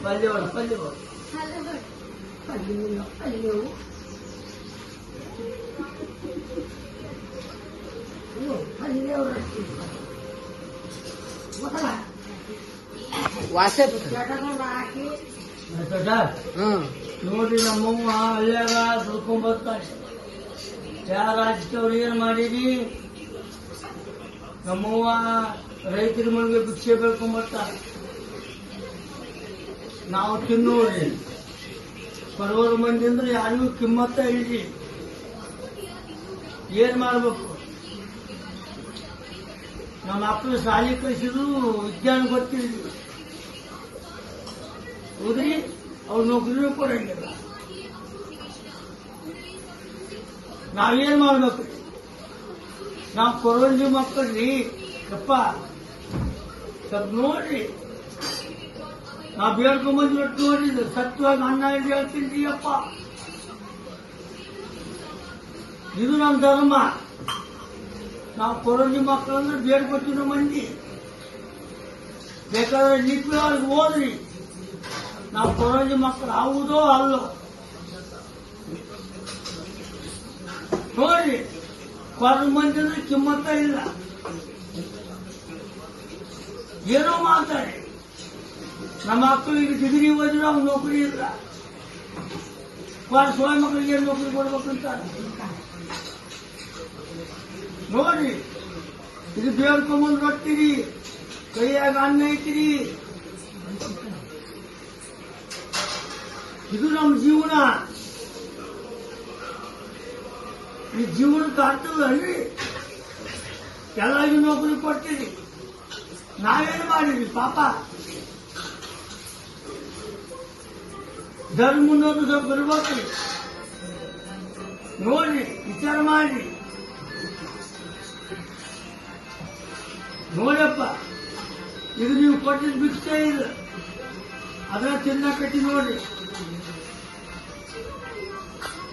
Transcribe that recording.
ಪಲ್ಯಗಳು ಪಲ್ಯಗಳು ಪಲ್ಯವು ವಾಸೆ ನೋಡ್ರಿ ನಮ್ಮವ್ವ ಹಳ್ಳ್ಯಾಗ ದುಡ್ಕೊಂಡ್ಬರ್ತಾರೆ ಯಾರ ರಾಜಕೀಯವ್ರು ಏನ್ ಮಾಡಿರಿ ನಮ್ಮವ್ವ ರೈತರ ಮನೆಗೆ ಭಿಕ್ಷೆ ಬೆಳ್ಕೊಂಡ್ಬರ್ತಾರೆ ನಾವು ತಿನ್ನೋರಿ ಬಡವರ ಮಂದಿ ಅಂದ್ರೆ ಯಾರಿಗೂ ಕಿಮ್ಮತ್ತ ಇಲ್ರಿ ಏನ್ ಮಾಡ್ಬೇಕು ನಮ್ಮ ಮಕ್ಕಳು ಶಾಲೆ ಕಳಿಸಿದ್ರು ವಿಜ್ಞಾನ ಗೊತ್ತಿಲ್ಲ ಹೌದ್ರಿ ಅವ್ರು ನೌಕರಿನೂ ಕೊಡಂಗಿಲ್ಲ ನಾವೇನ್ ಮಾಡ್ಬೇಕು ನಾವು ಕೊರೋನಾ ಮಕ್ಕಳ್ರಿ ಯಪ್ಪ ಸ್ವಲ್ಪ ನೋಡ್ರಿ ನಾವು ಬೇಡ್ಕೊಂಬಂದು ನೋಡ್ರಿ ಸತ್ವಾಗಿ ಅನ್ನ ಹಿಡಿದು ಹೇಳ್ತೀನಿ ಅಪ್ಪ ಇದು ನಮ್ಮ ಧರ್ಮ ನಾವು ಕೊರೋನಾ ಮಕ್ಕಳಂದ್ರೆ ಬೇಡ್ಕೊತೀವಿ ಮಂದಿ ಬೇಕಾದ್ರೆ ಲಿಪಿ ಅವ್ರಿಗೆ ಓದ್ರಿ ನಾವು ಕೊರೋನಾ ಮಕ್ಕಳು ಹೌದೋ ಅಲ್ಲೋ ನೋಡ್ರಿ ಕೊರ ಮಂದಿ ಅಂದ್ರೆ ಕಿಮ್ಮತ್ತ ಇಲ್ಲ ಏನೋ ಮಾಡ್ತಾರೆ ನಮ್ಮ ಮಕ್ಕಳಿಗೆ ಡಿಗ್ರಿ ಓದಿದ್ರೆ ಅವ್ನು ನೌಕರಿ ಇಲ್ಲ ಸೋಯ ಮಕ್ಕಳಿಗೆ ಏನು ನೌಕರಿ ಕೊಡ್ಬೇಕಂತಾರೆ ನೋಡ್ರಿ ಇದು ಬೇಡ್ಕೊಂಬಂದು ರೊಟ್ಟಿರಿ ಕೈಯಾಗ ಅನ್ನ ಐತಿರಿ ಇದು ನಮ್ಮ ಜೀವನ ಈ ಜೀವನಕ್ಕೆ ಅರ್ಥವಲ್ರಿ ಎಲ್ಲರಿಗೂ ನೌಕರಿ ಕೊಡ್ತೀರಿ ನಾವೇನು ಮಾಡಿದ್ವಿ ಪಾಪ ಧರ್ಮ ಅನ್ನೋದು ಸ್ವಲ್ಪ ಬರ್ಬೇಕ್ರಿ ನೋಡ್ರಿ ವಿಚಾರ ಮಾಡಿ ನೋಡಪ್ಪ ಇದು ನೀವು ಕೊಟ್ಟಿದ್ದು ಭಿಕ್ಷೆ ಇಲ್ಲ ಅದನ್ನ ತಿನ್ನಕಟ್ಟಿ ನೋಡ್ರಿ